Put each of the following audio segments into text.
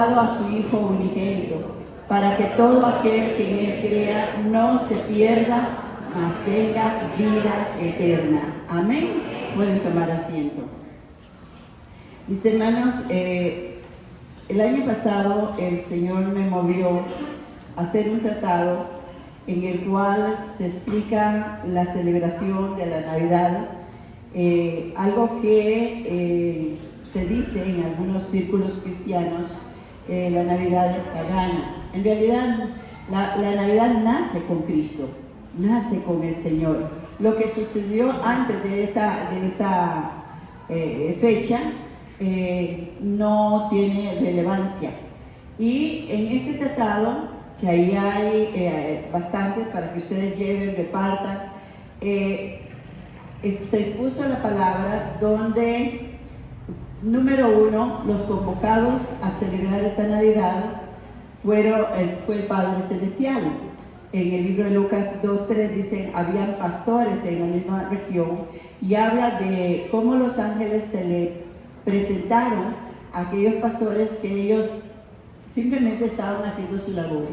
a su Hijo unigénito, para que todo aquel que en Él crea no se pierda, mas tenga vida eterna. Amén. Pueden tomar asiento. Mis hermanos, el año pasado el Señor me movió a hacer un tratado en el cual se explica la celebración de la Navidad, algo que se dice en algunos círculos cristianos. La Navidad es pagana. En realidad, la Navidad nace con Cristo, nace con el Señor. Lo que sucedió antes de esa fecha no tiene relevancia. Y en este tratado, que ahí hay bastantes para que ustedes lleven, repartan, se expuso la palabra donde... Número 1, los convocados a celebrar esta Navidad fue el Padre Celestial. En el libro de Lucas 2:3 dice, habían pastores en la misma región, y habla de cómo los ángeles se le presentaron a aquellos pastores que ellos simplemente estaban haciendo su labor.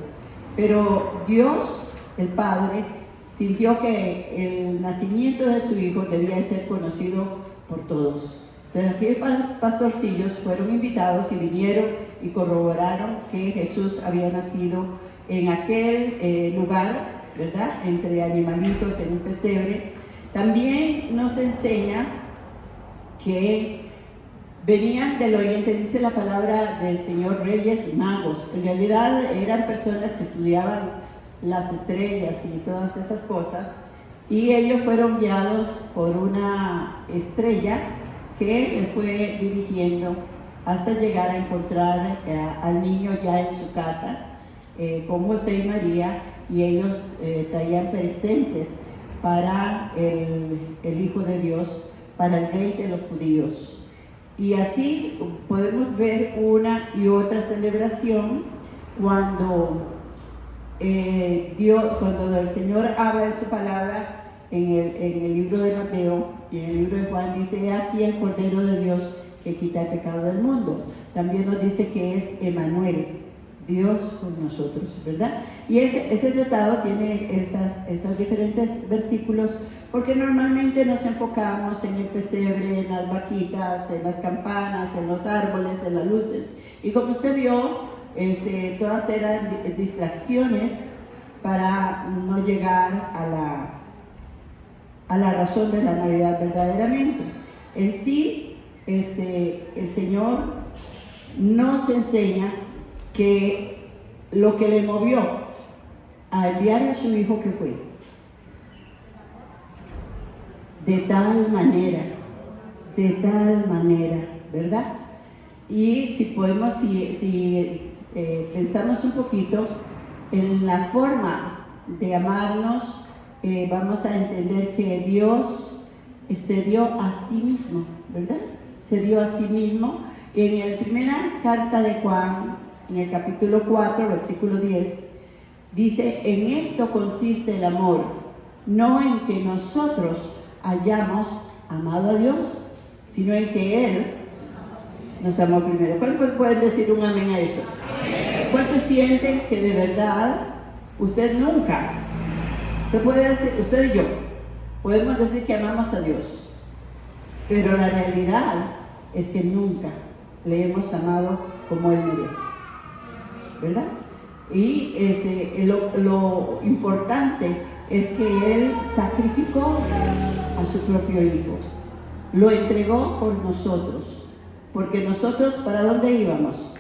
Pero Dios, el Padre, sintió que el nacimiento de su Hijo debía ser conocido por todos. Entonces aquellos pastorcillos fueron invitados y vinieron y corroboraron que Jesús había nacido en aquel lugar, ¿verdad? Entre animalitos en un pesebre. También nos enseña que venían del oriente, dice la palabra del Señor, reyes y magos. En realidad eran personas que estudiaban las estrellas y todas esas cosas, y ellos fueron guiados por una estrella que él fue dirigiendo hasta llegar a encontrar al niño ya en su casa con José y María, y ellos traían presentes para el Hijo de Dios, para el Rey de los judíos. Y así podemos ver una y otra celebración cuando cuando el Señor habla en su palabra en el libro de Mateo y en el libro de Juan. Dice, he aquí el Cordero de Dios que quita el pecado del mundo. También nos dice que es Emmanuel, Dios con nosotros, ¿verdad? Y este tratado tiene esos diferentes versículos, porque normalmente nos enfocamos en el pesebre, en las vaquitas, en las campanas, en los árboles, en las luces. Y como usted vio, todas eran distracciones para no llegar a la razón de la Navidad verdaderamente. En sí, el Señor nos enseña que lo que le movió a enviar a su Hijo, que fue de tal manera, ¿verdad? Y si podemos, pensamos un poquito en la forma de amarnos, vamos a entender que Dios se dio a sí mismo, ¿verdad? Se dio a sí mismo. En la primera carta de Juan, en el capítulo 4, versículo 10, dice, en esto consiste el amor, no en que nosotros hayamos amado a Dios, sino en que Él nos amó primero. ¿Cuántos pueden decir un amén a eso? ¿Cuántos sienten que de verdad usted nunca, usted y yo, podemos decir que amamos a Dios, pero la realidad es que nunca le hemos amado como Él merece, ¿verdad? Y lo importante es que Él sacrificó a su propio Hijo, lo entregó por nosotros, porque nosotros, ¿para dónde íbamos?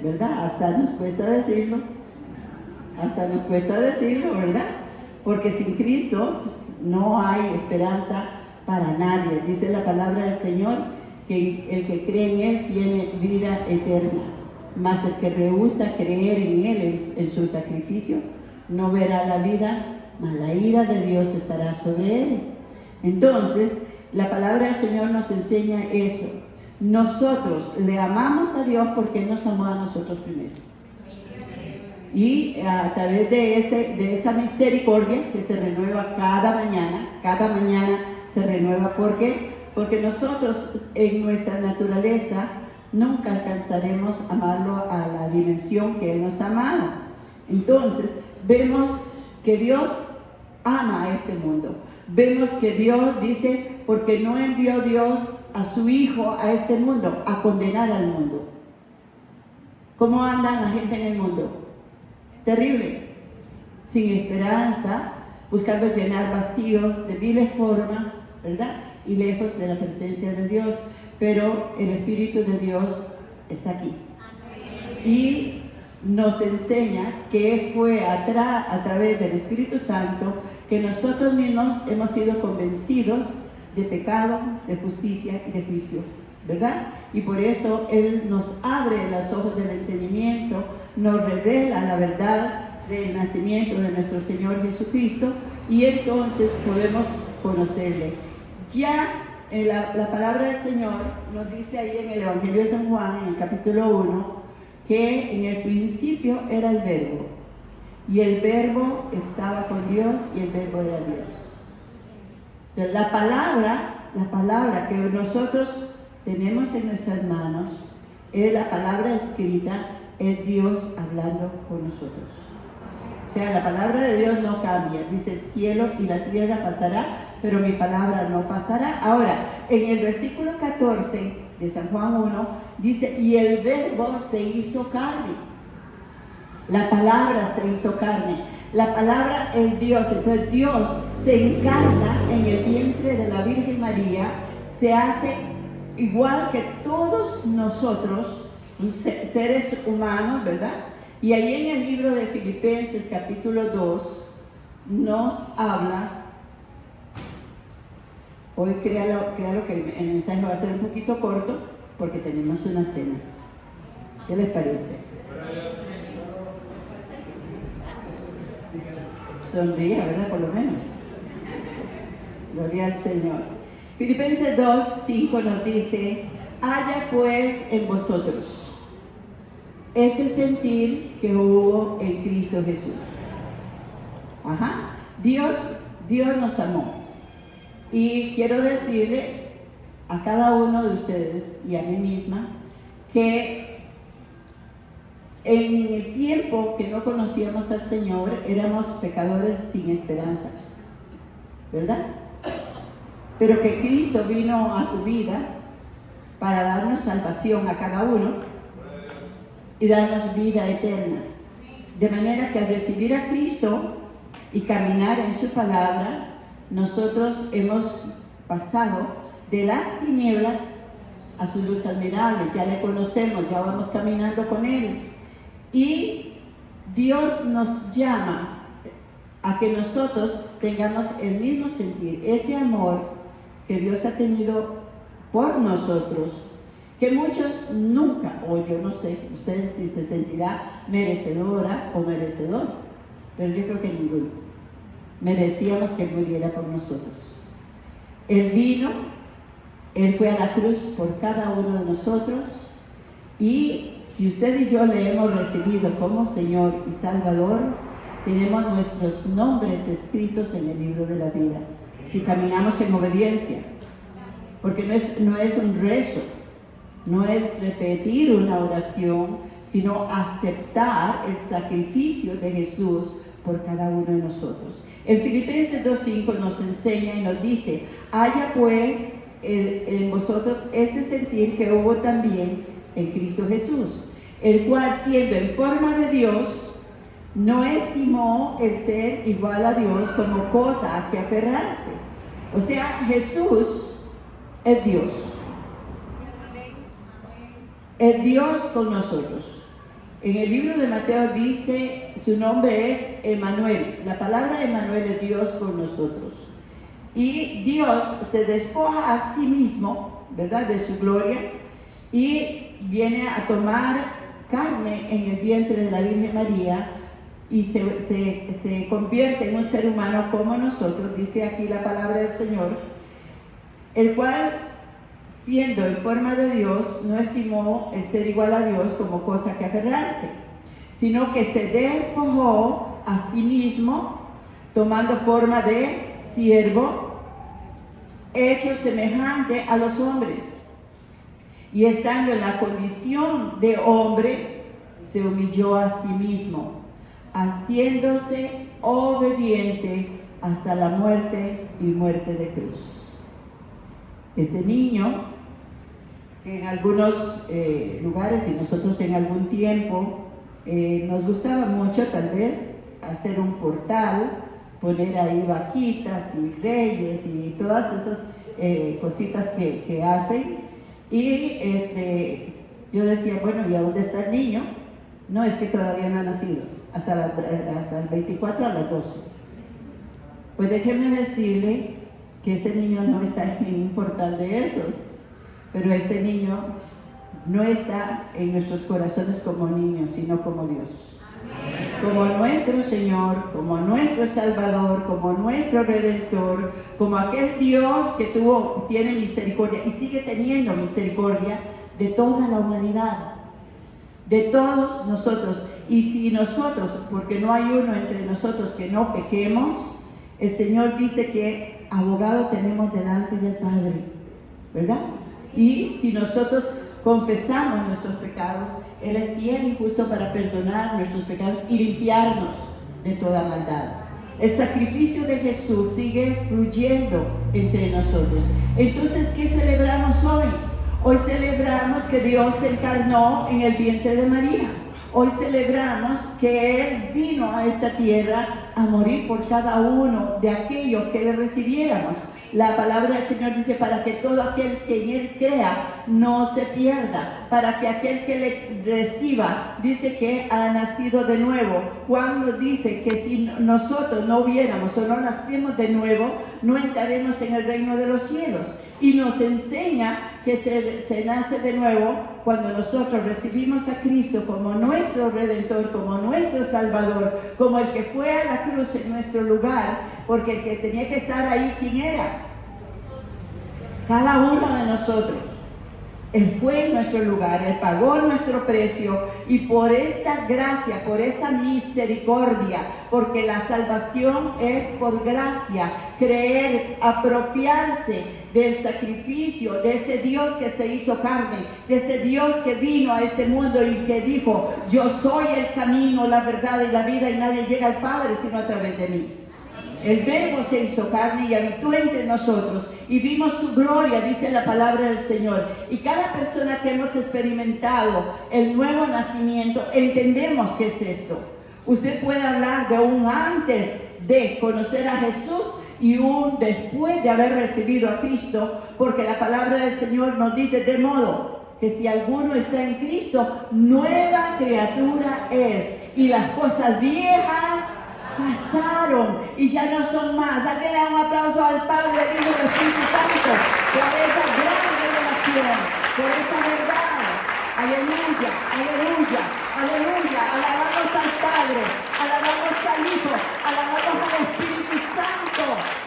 ¿Verdad? Hasta nos cuesta decirlo, ¿verdad? Porque sin Cristo no hay esperanza para nadie. Dice la palabra del Señor que el que cree en Él tiene vida eterna, mas el que rehúsa creer en Él, en su sacrificio, no verá la vida, mas la ira de Dios estará sobre él. Entonces, la palabra del Señor nos enseña eso. Nosotros le amamos a Dios porque Él nos amó a nosotros primero. Y a través de esa misericordia que se renueva cada mañana se renueva. ¿Por qué? Porque nosotros en nuestra naturaleza nunca alcanzaremos a amarlo a la dimensión que Él nos ha amado. Entonces, vemos que Dios ama a este mundo. Vemos que Dios dice, porque no envió Dios a su Hijo a este mundo, a condenar al mundo. ¿Cómo anda la gente en el mundo? Terrible, sin esperanza, buscando llenar vacíos de miles formas, ¿verdad? Y lejos de la presencia de Dios, pero el Espíritu de Dios está aquí. Y nos enseña que fue a través del Espíritu Santo que nosotros mismos hemos sido convencidos de pecado, de justicia y de juicio, ¿verdad? Y por eso Él nos abre los ojos del entendimiento, nos revela la verdad del nacimiento de nuestro Señor Jesucristo, y entonces podemos conocerle. Ya en la palabra del Señor nos dice ahí en el Evangelio de San Juan, en el capítulo 1, que en el principio era el Verbo, y el Verbo estaba con Dios, y el Verbo era Dios. Entonces, la palabra que nosotros tenemos en nuestras manos es la palabra escrita, es Dios hablando con nosotros. O sea, la palabra de Dios no cambia. Dice, el cielo y la tierra pasará, pero mi palabra no pasará. Ahora, en el versículo 14 de San Juan 1, dice, y el Verbo se hizo carne. La palabra se hizo carne. La palabra es Dios. Entonces Dios se encarna en el vientre de la Virgen María, se hace igual que todos nosotros, seres humanos, ¿verdad? Y ahí en el libro de Filipenses capítulo 2 nos habla, hoy créalo que el mensaje va a ser un poquito corto porque tenemos una cena. ¿Qué les parece? Sonría, ¿verdad? Por lo menos. Gloria al Señor. Filipenses 2, 5 nos dice, haya pues en vosotros este sentir que hubo en Cristo Jesús. Dios nos amó. Y quiero decirle a cada uno de ustedes y a mí misma que en el tiempo que no conocíamos al Señor éramos pecadores sin esperanza, ¿verdad? Pero que Cristo vino a tu vida para darnos salvación a cada uno y darnos vida eterna. De manera que al recibir a Cristo y caminar en su palabra, nosotros hemos pasado de las tinieblas a su luz admirable. Ya le conocemos, ya vamos caminando con Él. Y Dios nos llama a que nosotros tengamos el mismo sentir, ese amor que Dios ha tenido por nosotros, que muchos nunca, o yo no sé, ustedes si se sentirá merecedora o merecedor, pero yo creo que ninguno merecíamos que Él muriera por nosotros. Él vino, Él fue a la cruz por cada uno de nosotros, y si usted y yo le hemos recibido como Señor y Salvador, tenemos nuestros nombres escritos en el libro de la vida, si caminamos en obediencia, porque no es un rezo, no es repetir una oración, sino aceptar el sacrificio de Jesús por cada uno de nosotros. En Filipenses 2:5 nos enseña y nos dice, haya pues en vosotros este sentir que hubo también en Cristo Jesús, el cual siendo en forma de Dios, no estimó el ser igual a Dios como cosa a que aferrarse. O sea, Jesús es Dios. Es Dios con nosotros. En el libro de Mateo dice, su nombre es Emmanuel. La palabra Emmanuel es Dios con nosotros. Y Dios se despoja a sí mismo, ¿verdad?, de su gloria, y viene a tomar carne en el vientre de la Virgen María y se convierte en un ser humano como nosotros, dice aquí la palabra del Señor, el cual, siendo en forma de Dios, no estimó el ser igual a Dios como cosa que aferrarse, sino que se despojó a sí mismo, tomando forma de siervo, hecho semejante a los hombres. Y estando en la condición de hombre, se humilló a sí mismo, haciéndose obediente hasta la muerte y muerte de cruz. Ese niño, que en algunos lugares y nosotros en algún tiempo, nos gustaba mucho tal vez hacer un portal, poner ahí vaquitas y reyes y todas esas cositas que hacen. Y yo decía, bueno, ¿y a dónde está el niño? No, es que todavía no ha nacido, hasta el 24 a las 12. Pues déjeme decirle que ese niño no está en ningún portal de esos, pero ese niño no está en nuestros corazones como niño, sino como Dios. Como nuestro Señor, como nuestro Salvador, como nuestro Redentor, como aquel Dios que tiene misericordia y sigue teniendo misericordia de toda la humanidad, de todos nosotros. Y si nosotros, porque no hay uno entre nosotros que no pequemos, el Señor dice que abogado tenemos delante del Padre, ¿verdad? Y si nosotros confesamos nuestros pecados, Él es fiel y justo para perdonar nuestros pecados y limpiarnos de toda maldad. El sacrificio de Jesús sigue fluyendo entre nosotros. Entonces, ¿qué celebramos hoy? Hoy celebramos que Dios se encarnó en el vientre de María. Hoy celebramos que Él vino a esta tierra a morir por cada uno de aquellos que le recibiéramos. La palabra del Señor dice, para que todo aquel que en Él crea no se pierda, para que aquel que le reciba, dice que ha nacido de nuevo. Juan nos dice que si nosotros no hubiéramos o no nacemos de nuevo, no entraremos en el reino de los cielos. Y nos enseña que se nace de nuevo cuando nosotros recibimos a Cristo como nuestro Redentor, como nuestro Salvador, como el que fue a la cruz en nuestro lugar, porque el que tenía que estar ahí, ¿quién era? Cada uno de nosotros. Él fue en nuestro lugar, Él pagó nuestro precio, y por esa gracia, por esa misericordia, porque la salvación es por gracia, creer, apropiarse del sacrificio de ese Dios que se hizo carne, de ese Dios que vino a este mundo y que dijo, yo soy el camino, la verdad y la vida, y nadie llega al Padre sino a través de mí. El Verbo se hizo carne y habitó entre nosotros y vimos su gloria, dice la palabra del Señor. Y cada persona que hemos experimentado el nuevo nacimiento, entendemos qué es esto. Usted puede hablar de un antes de conocer a Jesús y un después de haber recibido a Cristo, porque la palabra del Señor nos dice de modo que si alguno está en Cristo, nueva criatura es, y las cosas viejas pasaron y ya no son más. Alguien le da un aplauso al Padre, Hijo y Espíritu Santo por esa gran revelación, por esa verdad. Aleluya, aleluya, aleluya. Alabamos al Padre, alabamos al Hijo, alabamos al Espíritu Santo.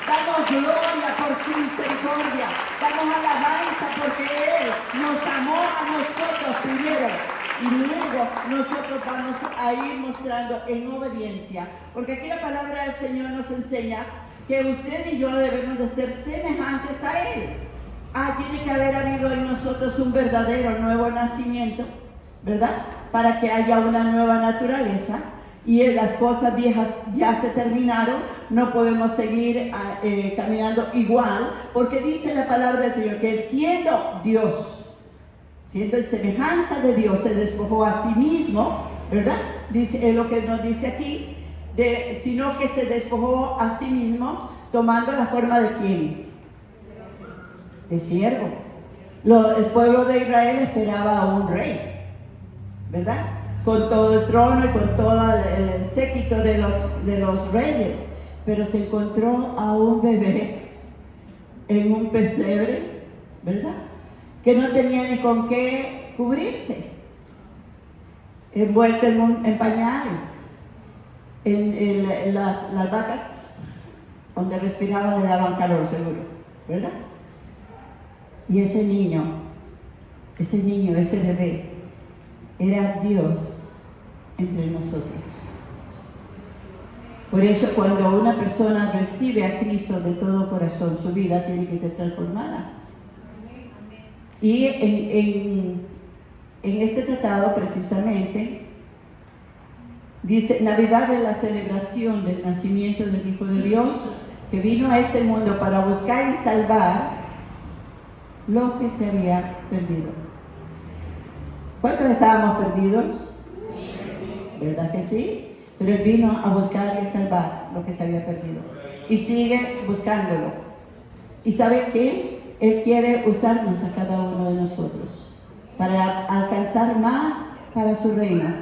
Damos gloria por su misericordia, damos alabanza porque Él nos amó a nosotros primero. Y luego nosotros vamos a ir mostrando en obediencia, porque aquí la palabra del Señor nos enseña que usted y yo debemos de ser semejantes a Él. Tiene que haber habido en nosotros un verdadero nuevo nacimiento, ¿verdad? Para que haya una nueva naturaleza y las cosas viejas ya se terminaron, no podemos seguir caminando igual, porque dice la palabra del Señor que Él siendo Dios, siendo en semejanza de Dios, se despojó a sí mismo, ¿verdad? Dice, es lo que nos dice aquí, sino que se despojó a sí mismo, tomando la forma de ¿quién? De siervo. El pueblo de Israel esperaba a un rey, ¿verdad? Con todo el trono y con todo el séquito de los reyes, pero se encontró a un bebé en un pesebre, ¿verdad? Que no tenía ni con qué cubrirse, envuelto en pañales. En las vacas donde respiraban le daban calor seguro, ¿verdad? Y ese niño, ese bebé, era Dios entre nosotros. Por eso cuando una persona recibe a Cristo de todo corazón, su vida tiene que ser transformada. Y en este tratado precisamente dice: Navidad es la celebración del nacimiento del Hijo de Dios, que vino a este mundo para buscar y salvar lo que se había perdido. ¿Cuántos estábamos perdidos? ¿Verdad que sí? Pero Él vino a buscar y salvar lo que se había perdido. Y sigue buscándolo. ¿Y sabe qué? Él quiere usarnos a cada uno de nosotros para alcanzar más para su reino,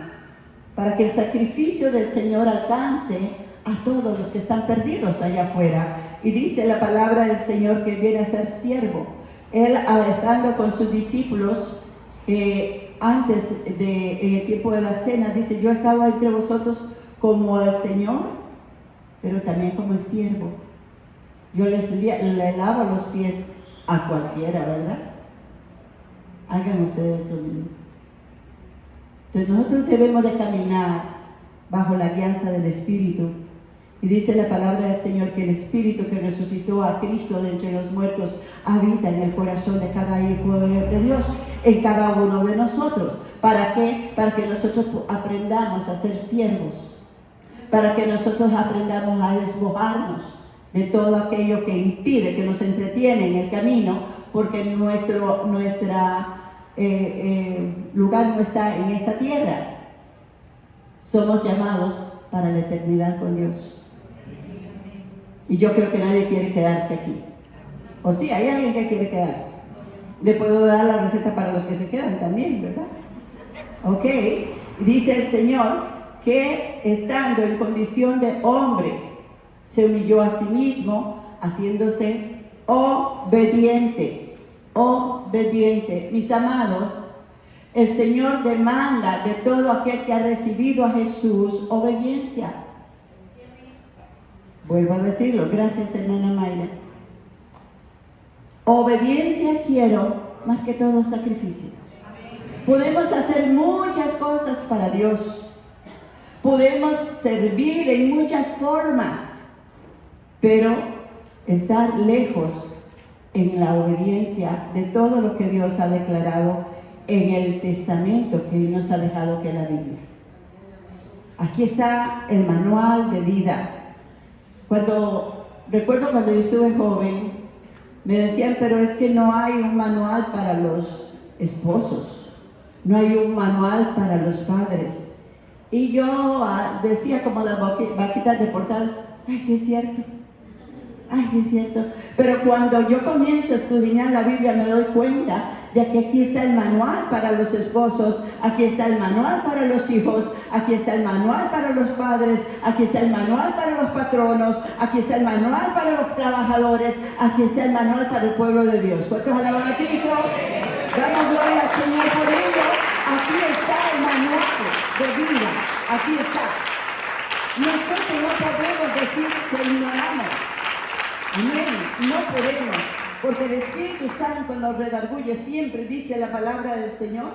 para que el sacrificio del Señor alcance a todos los que están perdidos allá afuera. Y dice la palabra del Señor que viene a ser siervo. Él, estando con sus discípulos, antes en el tiempo de la cena, dice: yo he estado entre vosotros como el Señor, pero también como el siervo. Yo le lavo los pies a cualquiera, ¿verdad? Hagan ustedes lo mismo. Entonces nosotros debemos de caminar bajo la guianza del Espíritu. Y dice la palabra del Señor que el Espíritu que resucitó a Cristo de entre los muertos habita en el corazón de cada hijo de Dios, en cada uno de nosotros. ¿Para qué? Para que nosotros aprendamos a ser siervos, para que nosotros aprendamos a despojarnos de todo aquello que impide, que nos entretiene en el camino, porque nuestro lugar no está en esta tierra. Somos llamados para la eternidad con Dios. Y yo creo que nadie quiere quedarse aquí. ¿O sí? ¿Hay alguien que quiere quedarse? Le puedo dar la receta para los que se quedan también, ¿verdad? Ok. Dice el Señor que estando en condición de hombre, se humilló a sí mismo, haciéndose obediente. Obediente. Mis amados, el Señor demanda de todo aquel que ha recibido a Jesús obediencia. Vuelvo a decirlo, gracias hermana Mayra. Obediencia quiero más que todo sacrificio. Podemos hacer muchas cosas para Dios. Podemos servir en muchas formas, pero estar lejos en la obediencia de todo lo que Dios ha declarado en el testamento que nos ha dejado, que es la Biblia. Aquí está el manual de vida. Recuerdo cuando yo estuve joven, me decían: pero es que no hay un manual para los esposos, no hay un manual para los padres. Y yo decía como las vaquitas de Portal: ay, sí es cierto, ay, sí es cierto. Pero cuando yo comienzo a escudriñar la Biblia, me doy cuenta de que aquí está el manual para los esposos, aquí está el manual para los hijos, aquí está el manual para los padres, aquí está el manual para los patronos, aquí está el manual para los trabajadores, aquí está el manual para el pueblo de Dios. ¿Cuántos alaban a Cristo? Damos gloria al Señor por ello. Aquí está el manual de vida, aquí está. Nosotros no podemos decir que ignoramos. Amén, no podemos. Porque el Espíritu Santo nos redarguye siempre, dice la palabra del Señor.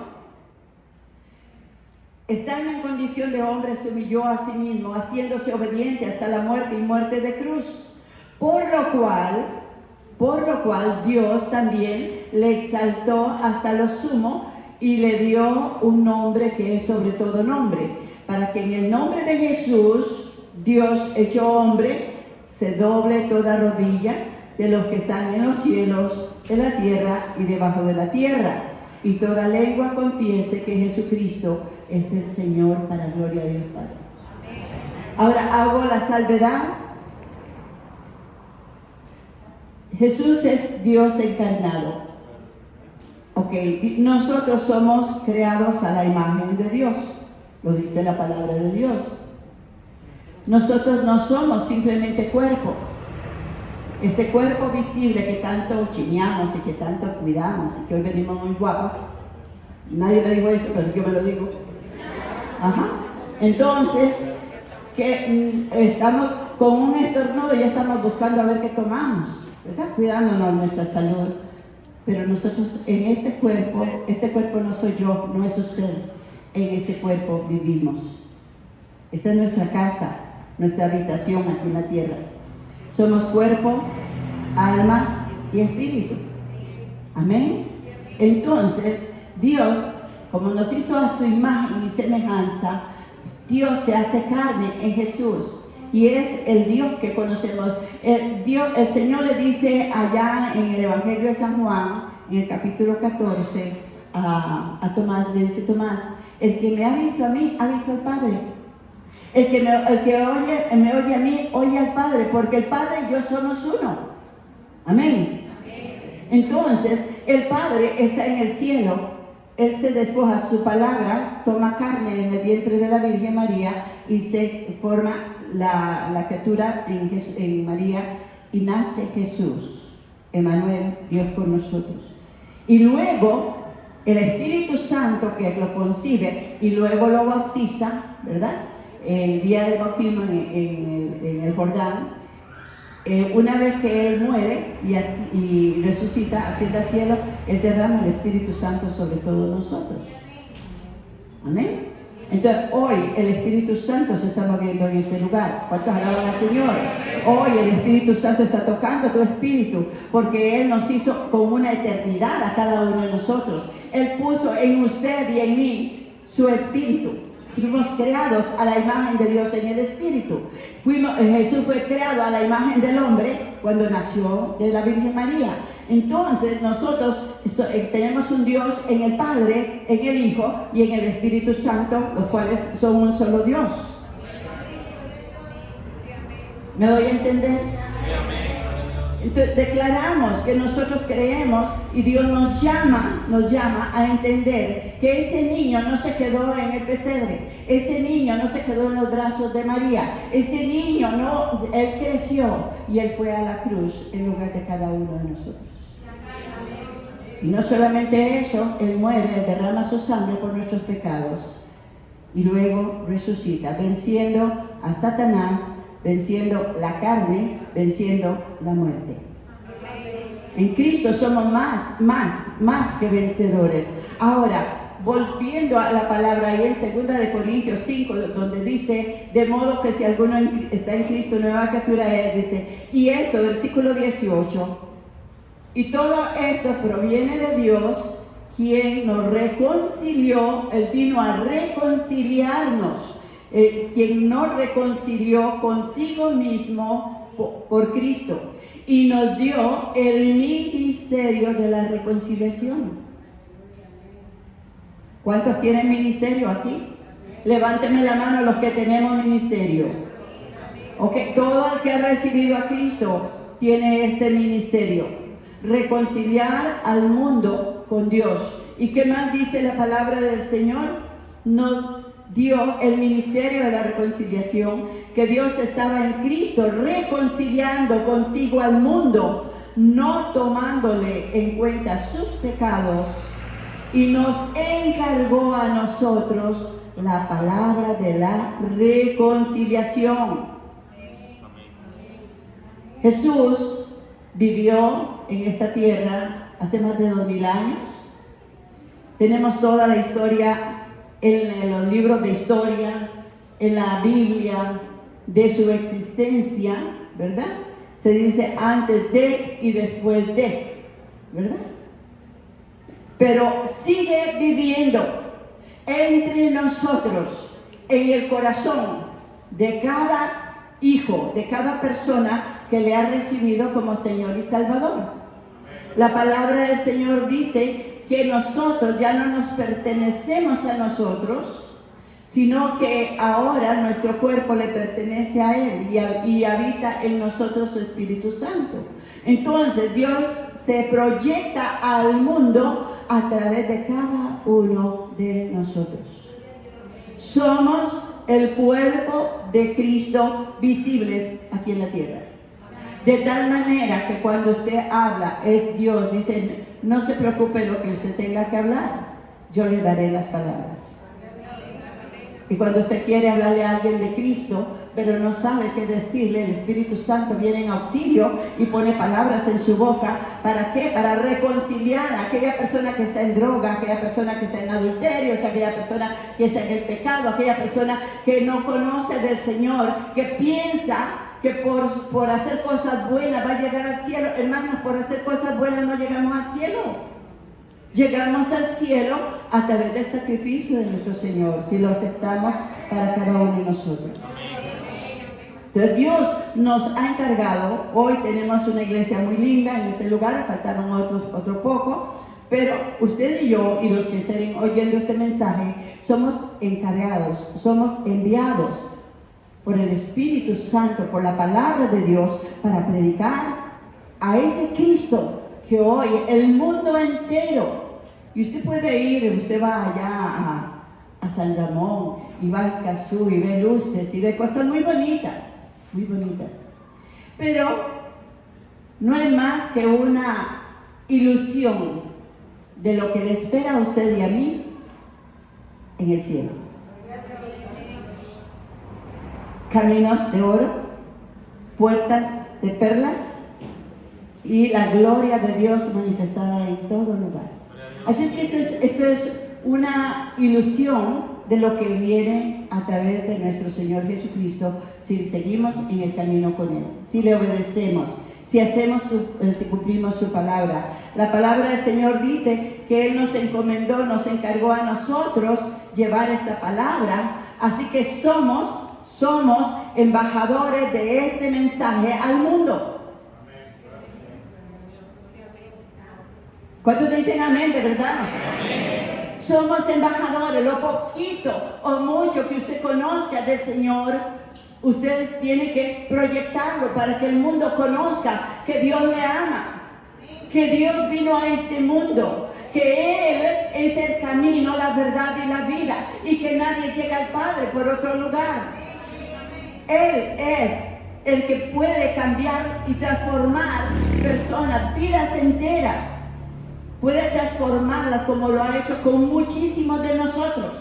Estando en condición de hombre, se humilló a sí mismo, haciéndose obediente hasta la muerte y muerte de cruz. Por lo cual Dios también le exaltó hasta lo sumo y le dio un nombre que es sobre todo nombre, para que en el nombre de Jesús, Dios hecho hombre, se doble toda rodilla de los que están en los cielos, en la tierra y debajo de la tierra, y toda lengua confiese que Jesucristo es el Señor, para gloria de Dios Padre. Ahora hago la salvedad. Jesús es Dios encarnado. Ok, nosotros somos creados a la imagen de Dios, lo dice la palabra de Dios. Nosotros no somos simplemente cuerpo. Este cuerpo visible que tanto chineamos y que tanto cuidamos y que hoy venimos muy guapas. Nadie me dijo eso, pero yo me lo digo. Ajá. Entonces, que estamos con un estornudo y ya estamos buscando a ver qué tomamos, ¿verdad? Cuidándonos nuestra salud. Pero nosotros en este cuerpo no soy yo, no es usted. En este cuerpo vivimos. Esta es nuestra casa. nuestra habitación aquí en la tierra. Somos cuerpo, alma y espíritu. Amén. Entonces, Dios, como nos hizo a su imagen y semejanza, Dios se hace carne en Jesús. Y es el Dios que conocemos. El Señor le dice allá en el Evangelio de San Juan, en el capítulo 14, a Tomás, le dice: Tomás, el que me ha visto a mí, ha visto al Padre. El que me oye a mí, oye al Padre, porque el Padre y yo somos uno. Amén. Entonces, el Padre está en el cielo. Él se despoja su palabra, toma carne en el vientre de la Virgen María y se forma la criatura en María y nace Jesús, Emmanuel, Dios con nosotros. Y luego el Espíritu Santo que lo concibe y luego lo bautiza, ¿verdad? El día del bautismo en el Jordán, una vez que Él muere y resucita, asciende al cielo, Él derrama el Espíritu Santo sobre todos nosotros. Amén. Entonces hoy el Espíritu Santo se está moviendo en este lugar. ¿Cuántos alaban al Señor? Hoy el Espíritu Santo está tocando tu espíritu, porque Él nos hizo con una eternidad a cada uno de nosotros. Él puso en usted y en mí su espíritu. Fuimos creados a la imagen de Dios en el Espíritu. Jesús fue creado a la imagen del hombre cuando nació de la Virgen María. Entonces nosotros tenemos un Dios en el Padre, en el Hijo y en el Espíritu Santo, los cuales son un solo Dios. ¿Me doy a entender? Entonces declaramos que nosotros creemos y Dios nos llama a entender que ese niño no se quedó en el pesebre, ese niño no se quedó en los brazos de María, ese niño no, Él creció y Él fue a la cruz en lugar de cada uno de nosotros. Y no solamente eso, Él muere, Él derrama su sangre por nuestros pecados y luego resucita, venciendo a Satanás, venciendo la carne, venciendo la muerte. En Cristo somos más que vencedores. Ahora, volviendo a la palabra ahí en 2 de Corintios 5, donde dice: de modo que si alguno está en Cristo, nueva criatura es, dice, y esto, versículo 18, y todo esto proviene de Dios, quien nos reconcilió. Él vino a reconciliarnos. Quien nos reconcilió consigo mismo por Cristo y nos dio el ministerio de la reconciliación. ¿Cuántos tienen ministerio aquí? Levánteme la mano los que tenemos ministerio. Ok, todo el que ha recibido a Cristo tiene este ministerio: reconciliar al mundo con Dios. ¿Y qué más dice la palabra del Señor? Nos dio el ministerio de la reconciliación, que Dios estaba en Cristo reconciliando consigo al mundo, no tomándole en cuenta sus pecados, y nos encargó a nosotros la palabra de la reconciliación. Jesús vivió en esta tierra hace más de 2000 años. Tenemos toda la historia en los libros de historia, en la Biblia, de su existencia, ¿verdad? Se dice antes de y después de, ¿verdad? Pero sigue viviendo entre nosotros, en el corazón de cada hijo, de cada persona que le ha recibido como Señor y Salvador. La palabra del Señor dice que nosotros ya no nos pertenecemos a nosotros, sino que ahora nuestro cuerpo le pertenece a Él y habita en nosotros su Espíritu Santo. Entonces Dios se proyecta al mundo a través de cada uno de nosotros. Somos el cuerpo de Cristo visibles aquí en la tierra. De tal manera que cuando usted habla, es Dios, dice: no se preocupe lo que usted tenga que hablar, yo le daré las palabras. Y cuando usted quiere hablarle a alguien de Cristo, pero no sabe qué decirle, el Espíritu Santo viene en auxilio y pone palabras en su boca. ¿Para qué? Para reconciliar a aquella persona que está en droga, aquella persona que está en adulterio, aquella persona que está en el pecado, aquella persona que no conoce del Señor, que piensa que por hacer cosas buenas va a llegar al cielo. Hermanos, por hacer cosas buenas no llegamos al cielo. Llegamos al cielo a través del sacrificio de nuestro Señor, si lo aceptamos para cada uno de nosotros. Entonces Dios nos ha encargado. Hoy tenemos una iglesia muy linda en este lugar, faltaron otro poco, pero usted y yo y los que estén oyendo este mensaje somos encargados, somos enviados por el Espíritu Santo, por la palabra de Dios, para predicar a ese Cristo que hoy el mundo entero. Y usted puede ir, usted va allá a San Ramón y va a Escazú y ve luces y ve cosas muy bonitas, muy bonitas. Pero no es más que una ilusión de lo que le espera a usted y a mí en el cielo. Caminos de oro, puertas de perlas y la gloria de Dios manifestada en todo lugar. Así es que esto es una ilusión de lo que viene a través de nuestro Señor Jesucristo si seguimos en el camino con Él, si le obedecemos, si cumplimos su palabra. La palabra del Señor dice que Él nos encomendó, nos encargó a nosotros llevar esta palabra, así que somos embajadores de este mensaje al mundo. ¿Cuántos dicen amén, de verdad? Amén. Somos embajadores. Lo poquito o mucho que usted conozca del Señor, usted tiene que proyectarlo para que el mundo conozca que Dios le ama, que Dios vino a este mundo, que Él es el camino, la verdad y la vida, y que nadie llega al Padre por otro lugar. Él es el que puede cambiar y transformar personas, vidas enteras. Puede transformarlas como lo ha hecho con muchísimos de nosotros.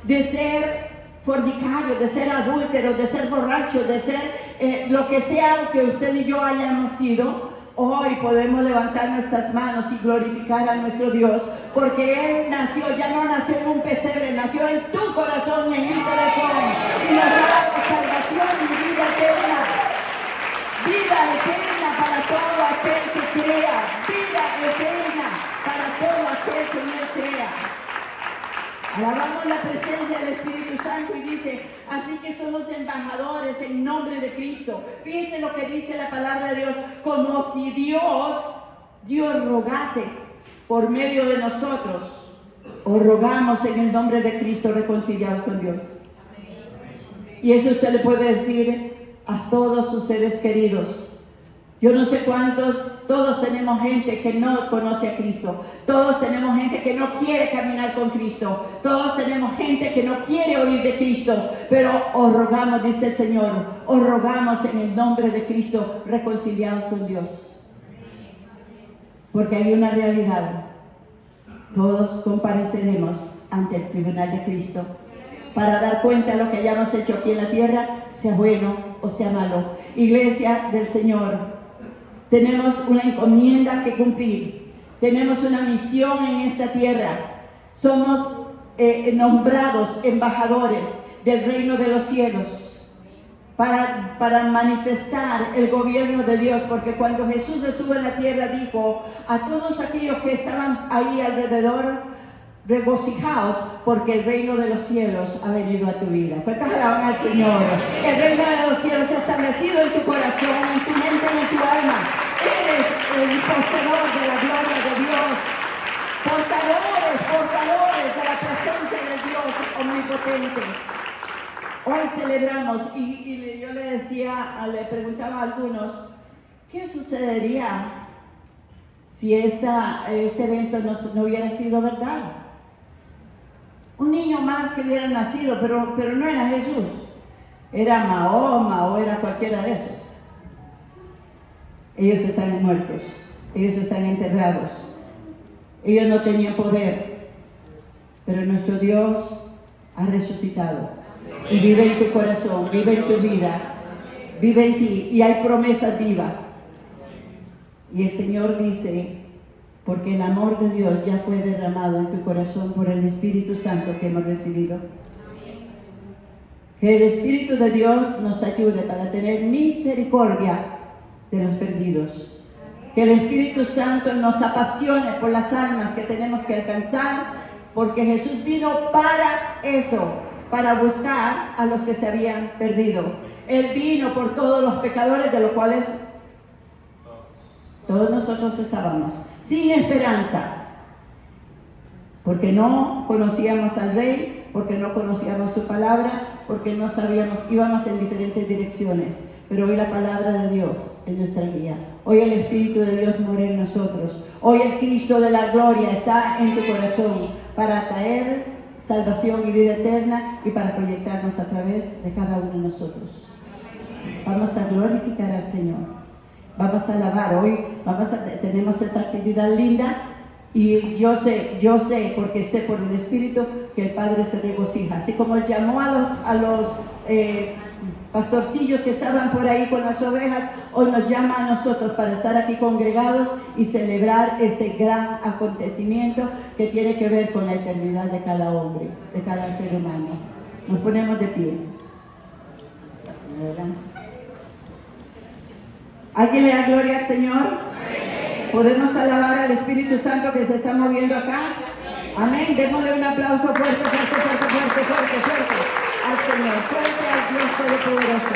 De ser fornicarios, de ser adúlteros, de ser borrachos, de ser lo que sea que usted y yo hayamos sido. Hoy podemos levantar nuestras manos y glorificar a nuestro Dios, porque Él nació, ya no nació en un pesebre, nació en tu corazón y en mi corazón, y nos ha dado salvación y vida eterna. Vida eterna para todo aquel que crea, vida eterna para todo aquel que no crea. Alabamos la presencia del Espíritu Santo y dice, así que somos embajadores en nombre de Cristo. Fíjense lo que dice la palabra de Dios, como si Dios rogase por medio de nosotros. Os rogamos en el nombre de Cristo, reconciliados con Dios. Y eso usted le puede decir a todos sus seres queridos. Yo no sé cuántos, todos tenemos gente que no conoce a Cristo, todos tenemos gente que no quiere caminar con Cristo, todos tenemos gente que no quiere oír de Cristo, pero os rogamos, dice el Señor, os rogamos en el nombre de Cristo, reconciliados con Dios. Porque hay una realidad, todos compareceremos ante el tribunal de Cristo para dar cuenta de lo que hayamos hecho aquí en la tierra, sea bueno o sea malo. Iglesia del Señor, tenemos una encomienda que cumplir, tenemos una misión en esta tierra, somos nombrados embajadores del reino de los cielos para manifestar el gobierno de Dios, porque cuando Jesús estuvo en la tierra dijo a todos aquellos que estaban ahí alrededor, regocijaos porque el reino de los cielos ha venido a tu vida. ¿Cuántas alaban al Señor? El reino de los cielos se ha establecido en tu corazón, en tu mente, en tu alma. Eres el poseedor de la gloria de Dios, portadores de la presencia de Dios omnipotente. Hoy celebramos y yo le preguntaba a algunos, ¿qué sucedería si este evento no hubiera sido verdad? Un niño más que hubiera nacido, pero no era Jesús, era Mahoma o era cualquiera de esos. Ellos están muertos, ellos están enterrados, ellos no tenían poder, pero nuestro Dios ha resucitado y vive en tu corazón, vive en tu vida, vive en ti, y hay promesas vivas. Y el Señor dice, porque el amor de Dios ya fue derramado en tu corazón por el Espíritu Santo que hemos recibido. Que el Espíritu de Dios nos ayude para tener misericordia de los perdidos. Que el Espíritu Santo nos apasione por las almas que tenemos que alcanzar, porque Jesús vino para eso, para buscar a los que se habían perdido. Él vino por todos los pecadores, de los cuales todos nosotros estábamos sin esperanza, porque no conocíamos al Rey, porque no conocíamos su palabra, porque no sabíamos, íbamos en diferentes direcciones. Pero hoy la palabra de Dios es nuestra guía. Hoy el Espíritu de Dios mora en nosotros. Hoy el Cristo de la gloria está en tu corazón para traer salvación y vida eterna y para proyectarnos a través de cada uno de nosotros. Vamos a glorificar al Señor. Vamos a alabar. Hoy tenemos esta actividad linda. Y yo sé, porque sé por el Espíritu que el Padre se regocija. Así como Él llamó a los pastorcillos que estaban por ahí con las ovejas, hoy nos llama a nosotros para estar aquí congregados y celebrar este gran acontecimiento que tiene que ver con la eternidad de cada hombre, de cada ser humano. Nos ponemos de pie. ¿Alguien le da gloria al Señor? ¿Podemos alabar al Espíritu Santo que se está moviendo acá? Amén. Démosle un aplauso fuerte al Señor, fuerte al Dios Todopoderoso.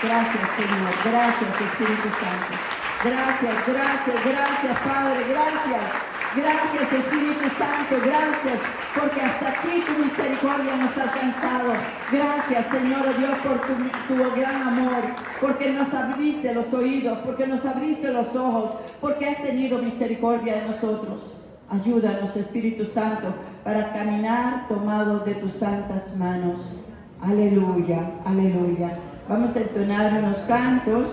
Gracias, Señor. Gracias, Espíritu Santo. Gracias, Padre. Gracias, Espíritu Santo. Gracias, porque hasta aquí tu misericordia nos ha alcanzado. Gracias, Señor Dios, por tu gran amor, porque nos abriste los oídos, porque nos abriste los ojos, porque has tenido misericordia de nosotros. Ayúdanos, Espíritu Santo, para caminar tomados de tus santas manos. Aleluya, aleluya. Vamos a entonar unos cantos.